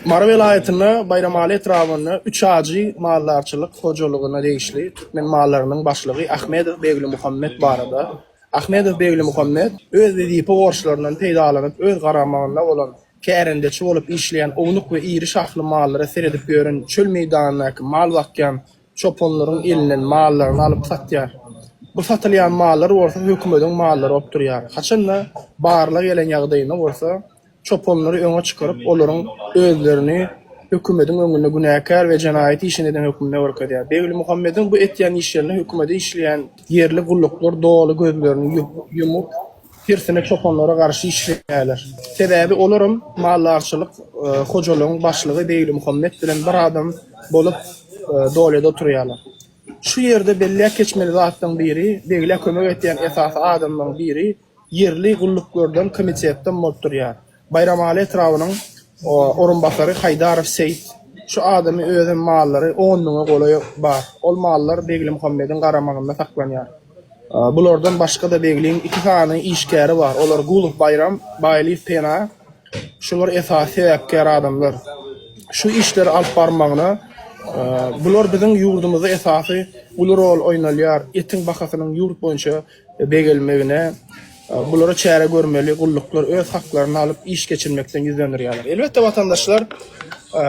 Mara vilayetinde Bayramali etrafında 3 acı mallarçılık hocalygyna değişli Türkmen mallarının başlığı Ahmedov Begli Muhammed barada. Ahmedov Begli Muhammed öz vezipe borçlarından peýdalanyp öz garamagynda bolan kärendeçi bolup işleyen ownuk ve iri şahly mallara seredip görün çöl meýdanynaky mal bakyan çoponlaryň elinden mallaryny alyp satýar. Bu satylýan mallar bolsa hökümetiň mallary bolup durýar. Haçanda barlyk gelen ýagdaýynda bolsa çoponları öňe çykaryp olaryň özlerini hökümetiň öňünde günäkär we jenaýat işine eden hökümde görkezýär. Begli Muhammedin bu etýän işlerini hökümete işleýän yerli gulluklar doly gözlerini yumup tersine çoponlara garşy işleýärler. Sebäbi olaryň mallarçylyk hojalygyň başlygy Begli Muhammed bilen bir adam bolup dolyada oturýarlar. Şu yerde belli keçmeli zatdan biri, Begli kömek etýän esasy adamdan biri yerli gulluklardan komitetden bolup durýar. Bayramali etrawynyň orunbasary Haydarov Seyit şu adamy özüň mallary 10 000 golaý bar. Ol mallar Begli Muhammedin garamagynda saklanýar. Bulardan başga da Begliň 2 tane işgäri bar. Olar Guluh Bayram, Bayly Pena. Şular esasy sebäpkär adamlar. Şu işleri alyp barmagyna bular biziň ýurdumyzda esasy ulu rol oýnalýar. Etiň bakasynyň ýurt boýunça begelmegine bulara çäre görmeli, gulluklar öz haklaryny alyp iş geçirmekden ýüzlendirýärler. Elbetde watandaşlar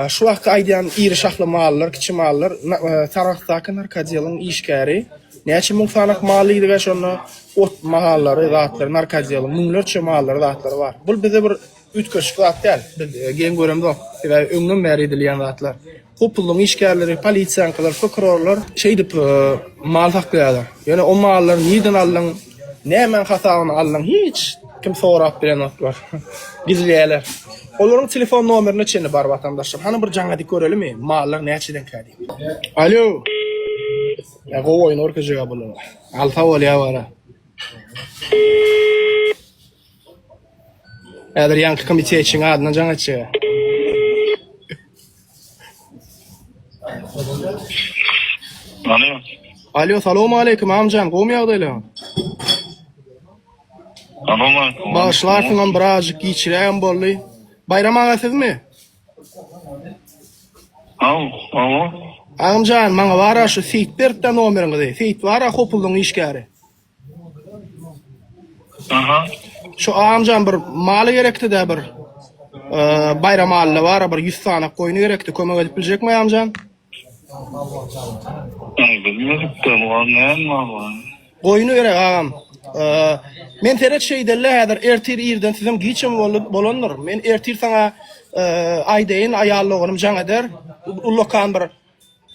şu wagt aýdýan iri şahly mallar, kiçi mallar tarafdaky narkodiýalyň işgäri näçe müň sanak maly ýa şonu ot mahallary, zatlary, narkodiýalyň müňlerçe mallary, zatlary bar. Bu bize bir ütköşük zat däl. Gen göremdi. Öňden bäri edilýän zatlar. Hopullyň işgärleri, polisiýalar, prokurorlar şeýdip mal saklaýarlar. Ýani o mallary niden aldyň? Nämen hasabyny aldyň hiç kim sorap bilenoklar. Gizleýärler. Olaryň telefon nomerini çeni bar watandaşlar. Hany bir jaňa dik görelimmi? Mallar näçeden kädi? Alo. Ya go oýun orkajaga bolar. Alfa bolýar bara. Äder ýanky komiteçiň adyna jaňa çyga. Alo. Alo, salamu aleykum amjam. Gomy ýagdaýlar? Başlarsın birazcık geçiren bolly. Bayram agasızmı? Alo. Amcan, maňa bara şu Seyitberkden nomeriňizi. Seyit bara hopuldyň işgäri. Aha. Şu amcan bir maly gerekdi-de bir bayram maly bara bir 100 sanak goýuny gerekdi. Kömek edip biljekmi amcan? Bilmedik de bu näme mal? Goýuny gerek agam. Men teret şey derler häzir ertir ýerden sizem giçim bolandyr. Men ertir saňa aýdaýyn aýallygym jaň eder. Ulokan bir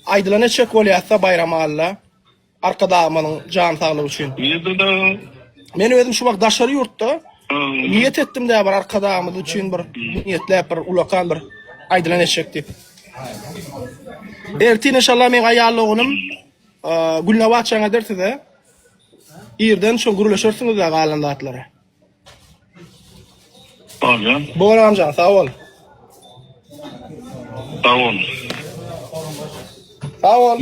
aýdylan çek bolýarsa bayram alla. Arkada amanyň jan saglygy üçin. Men özüm şu wagt daşary ýurtda niýet etdim de bir arkada amyz üçin bir niýetläp bir ulokan bir aýdylan çek dip. Ertir inşallah men aýallygym Gülnabat jaň eder size. Ýerden şol gürleşersiňiz da galan zatlara. Bolýar. Bol amjan, sag ol. Sag ol. Sag ol.